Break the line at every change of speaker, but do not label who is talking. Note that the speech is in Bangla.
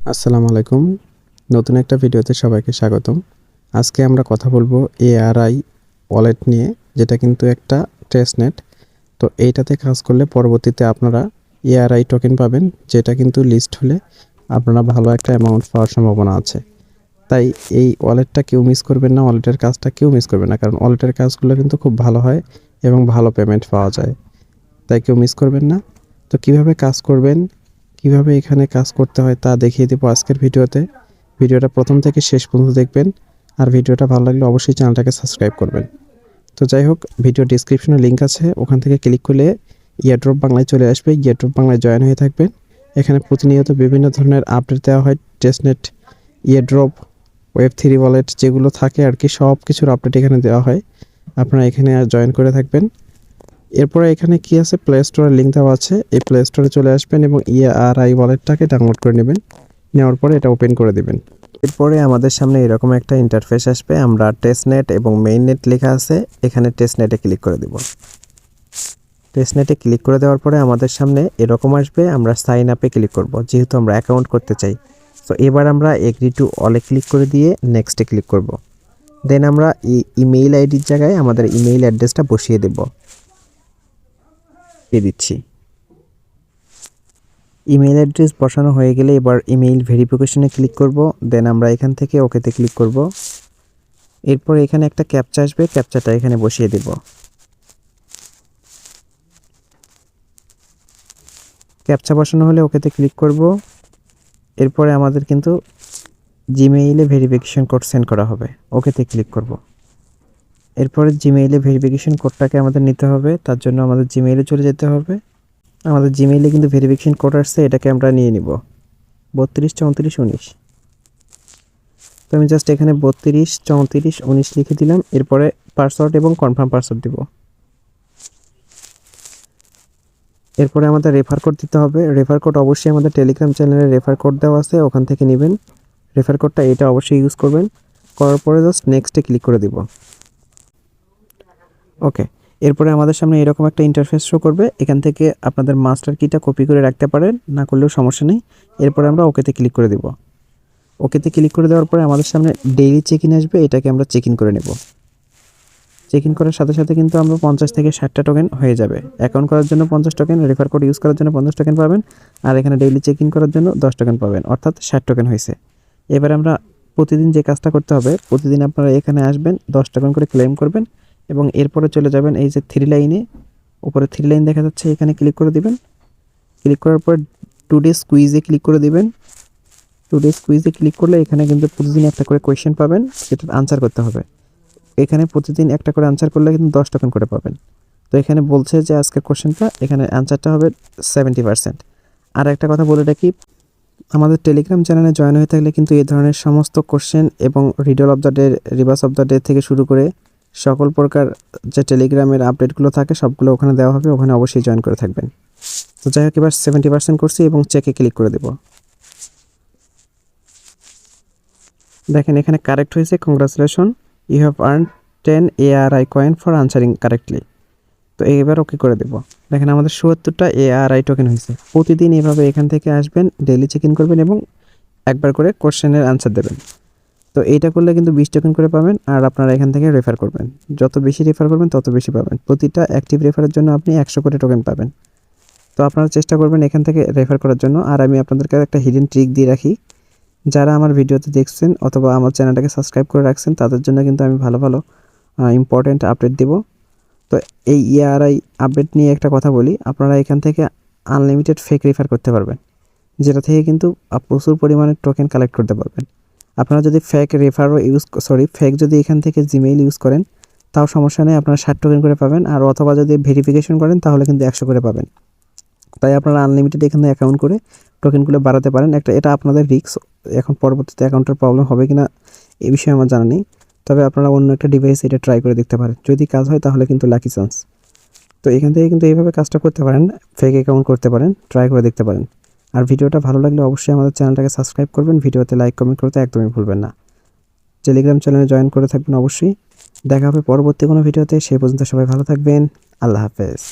আসসালামু আলাইকুম। নতুন একটা ভিডিওতে সবাইকে স্বাগতম। আজকে আমরা কথা বলবো এআরআই ওয়ালেট নিয়ে, যেটা কিন্তু একটা টেস্টনেট। তো এইটাতে কাজ করলে পরবর্তীতে আপনারা এআরআই টোকেন পাবেন, যেটা কিন্তু লিস্ট হলে আপনারা ভালো একটা অ্যামাউন্ট পাওয়ার সম্ভাবনা আছে। তাই এই ওয়ালেটটা কেউ মিস করবেন না, ওয়ালেটের কাজটা কেউ মিস করবেন না, কারণ ওয়ালেটের কাজগুলো কিন্তু খুব ভালো হয় এবং ভালো পেমেন্ট পাওয়া যায়। তাই কেউ মিস করবেন না। তো কিভাবে কাজ করবেন, কিভাবে এখানে কাজ করতে হয় তা দেখিয়ে দেবো আজকের ভিডিওতে। ভিডিওটা প্রথম থেকে শেষ পর্যন্ত দেখবেন, আর ভিডিওটা ভালো লাগলে অবশ্যই চ্যানেলটাকে সাবস্ক্রাইব করবেন। তো যাই হোক, ভিডিও ডিসক্রিপশনে লিঙ্ক আছে, ওখান থেকে ক্লিক করলে ইয়ারড্রপ বাংলায় চলে আসবে। ইয়ারড্রপ বাংলায় জয়েন হয়ে থাকবেন। এখানে প্রতিনিয়ত বিভিন্ন ধরনের আপডেট দেওয়া হয়। টেস্টনেট, ইয়ারড্রপ, ওয়েব3 ওয়ালেট যেগুলো থাকে আর কি, সব কিছুর আপডেট এখানে দেওয়া হয়। আপনারা এখানে জয়েন করে থাকবেন। এরপরে এখানে কি আছে, প্লে স্টোরের লিঙ্ক দেওয়া আছে। এই প্লে স্টোরে চলে আসবেন এবং এআরআই ওয়ালেটটাকে ডাউনলোড করে নেবেন। নেওয়ার পরে এটা ওপেন করে দিবেন। এরপরে আমাদের সামনে এরকম একটা ইন্টারফেস আসবে। আমরা টেস্টনেট এবং মেইন নেট লেখা আছে, এখানে টেস্টনেটে ক্লিক করে দেব। টেস্টনেটে ক্লিক করে দেওয়ার পরে আমাদের সামনে এরকম আসবে। আমরা সাইন আপে ক্লিক করব, যেহেতু আমরা অ্যাকাউন্ট করতে চাই। তো এবার আমরা এগ্রি টু অলে ক্লিক করে দিয়ে নেক্সটে ক্লিক করব। দেন আমরা ইমেইল আইডির জায়গায় আমাদের ইমেইল অ্যাড্রেসটা বসিয়ে দেব। দিচ্ছি। ইমেইল অ্যাড্রেস বসানো হয়ে গেলে এবার ইমেইল ভেরিফিকেশনে ক্লিক করব। দেন আমরা এখান থেকে ওকেতে ক্লিক করব। এরপর এখানে একটা ক্যাপচা আসবে, ক্যাপচাটা এখানে বসিয়ে দেব। ক্যাপচা বসানো হলে ওকেতে ক্লিক করব। এরপরে আমাদের কিন্তু জিমেইলে ভেরিফিকেশন কোড সেন্ড করা হবে, ওকেতে ক্লিক করব। এরপরে জিমেইলে ভেরিফিকেশন কোডটাকে আমাদের নিতে হবে, তার জন্য আমাদের জিমেইলে চলে যেতে হবে। আমাদের জিমেইলে কিন্তু ভেরিফিকেশন কোড আসছে, এটাকে আমরা নিয়ে নিব 323419। তো আমি জাস্ট এখানে 323419 লিখে দিলাম। এরপরে পাসওয়ার্ড এবং কনফার্ম পাসওয়ার্ড দিব। এরপরে আমাদের রেফার কোড দিতে হবে। রেফার কোড অবশ্যই আমাদের টেলিগ্রাম চ্যানেলে রেফার কোড দেওয়া আছে, ওখান থেকে নেবেন রেফার কোডটা। এটা অবশ্যই ইউজ করবেন। করার পরে জাস্ট নেক্সটে ক্লিক করে দিব। ওকে, এরপরে আমাদের সামনে এরকম একটা ইন্টারফেস শো করবে। এখান থেকে আপনাদের মাস্টার কিটা কপি করে রাখতে পারেন, না করলেও সমস্যা নেই। এরপরে আমরা ওকেতে ক্লিক করে দিব। ওকেতে ক্লিক করে দেওয়ার পরে আমাদের সামনে ডেইলি চেক ইন আসবে, এটাকে আমরা চেক ইন করে নেব। চেক ইন করার সাথে সাথে কিন্তু আমরা 50 থেকে 60টা টোকেন হয়ে যাবে। অ্যাকাউন্ট করার জন্য 50 টোকেন, রেফার কোড ইউজ করার জন্য 50 টোকেন পাবেন, আর এখানে ডেইলি চেক ইন করার জন্য 10 টোকেন পাবেন, অর্থাৎ 60 টোকেন হয়েছে। এবার আমরা প্রতিদিন যে কাজটা করতে হবে, প্রতিদিন আপনারা এখানে আসবেন, 10 টোকেন করে ক্লেম করবেন এবং এরপরে চলে যাবেন এই যে 3 লাইনে, উপরে 3 লাইন দেখা যাচ্ছে, এখানে ক্লিক করে দিবেন। ক্লিক করার পর টুডে কুইজে ক্লিক করে দিবেন। টুডে কুইজে ক্লিক করলে এখানে কিন্তু প্রতিদিন একটা করে কোয়েশ্চেন পাবেন, সেটার আনসার করতে হবে। এখানে প্রতিদিন একটা করে আনসার করলে কিন্তু 10 টোকেন করে পাবেন। তো এখানে বলছে যে আজকের কোশ্চেনটা, এখানে আনসারটা হবে 70%। আর একটা কথা বলে রাখি, আমাদের টেলিগ্রাম চ্যানেলে জয়েন হয়ে থাকলে কিন্তু এই ধরনের সমস্ত কোশ্চেন এবং riddle of the day, reverse of the day থেকে শুরু করে সকল প্রকার যে টেলিগ্রামের আপডেটগুলো থাকে সবগুলো ওখানে দেওয়া হবে, ওখানে অবশ্যই জয়েন করে থাকবেন। তো যাই হোক, এবার 70% করছি এবং চেকে ক্লিক করে দেব। দেখেন এখানে কারেক্ট হয়েছে, congratulation, you have earn 10 ARI coin for answering correctly. তো এবার ওকে করে দেব। দেখেন আমাদের ৭৭টা ARI টোকেন হয়েছে। প্রতিদিন এভাবে এখান থেকে আসবেন, ডেইলি চেক ইন করবেন এবং একবার করে কোশ্চেনের আনসার দেবেন। তো এইটা করলে কিন্তু 20 টোকেন করে পাবেন, আর আপনারা এখান থেকে রেফার করবেন। যত বেশি রেফার করবেন তত বেশি পাবেন। প্রতিটা অ্যাক্টিভ রেফারের জন্য আপনি 100 করে টোকেন পাবেন। তো আপনারা চেষ্টা করবেন এখান থেকে রেফার করার জন্য। আর আমি আপনাদেরকে একটা হিডেন ট্রিক দিয়ে রাখি, যারা আমার ভিডিওতে দেখছেন অথবা আমার চ্যানেলটাকে সাবস্ক্রাইব করে রাখছেন, তাদের জন্য কিন্তু আমি ভালো ভালো ইম্পর্ট্যান্ট আপডেট দেব। তো এই এআরআই আপডেট নিয়ে একটা কথা বলি, আপনারা এখান থেকে আনলিমিটেড ফেক রেফার করতে পারবেন, যেটা থেকে কিন্তু প্রচুর পরিমাণে টোকেন কালেক্ট করতে পারবেন। আপনারা যদি ফেক রেফারও ফেক যদি এখান থেকে জিমেইল ইউজ করেন, তাও সমস্যা নেই, আপনারা 60 টোকেন করে পাবেন। আর অথবা যদি ভেরিফিকেশন করেন তাহলে কিন্তু 100 করে পাবেন। তাই আপনারা আনলিমিটেড এখানে অ্যাকাউন্ট করে টোকেনগুলো বাড়াতে পারেন। এটা আপনাদের রিস্ক, এখন পরবর্তীতে অ্যাকাউন্টের প্রবলেম হবে কিনা এই বিষয়ে আমার জানা নেই। তবে আপনারা অন্য একটা ডিভাইস এটা ট্রাই করে দেখতে পারেন, যদি কাজ হয় তাহলে কিন্তু লাকি চান্স। তো এখান থেকে কিন্তু এইভাবে কাজটা করতে পারেন, ফেক অ্যাকাউন্ট করতে পারেন, ট্রাই করে দেখতে পারেন। আর ভিডিওটা ভালো লাগলে অবশ্যই আমাদের চ্যানেলটাকে সাবস্ক্রাইব করবেন, ভিডিওতে লাইক কমেন্ট করতে একদমই ভুলবেন না। টেলিগ্রাম চ্যানেলে জয়েন করে থাকবেন অবশ্যই। দেখা হবে পরবর্তী কোনো ভিডিওতে, সেই পর্যন্ত সবাই ভালো থাকবেন। আল্লাহ হাফেজ।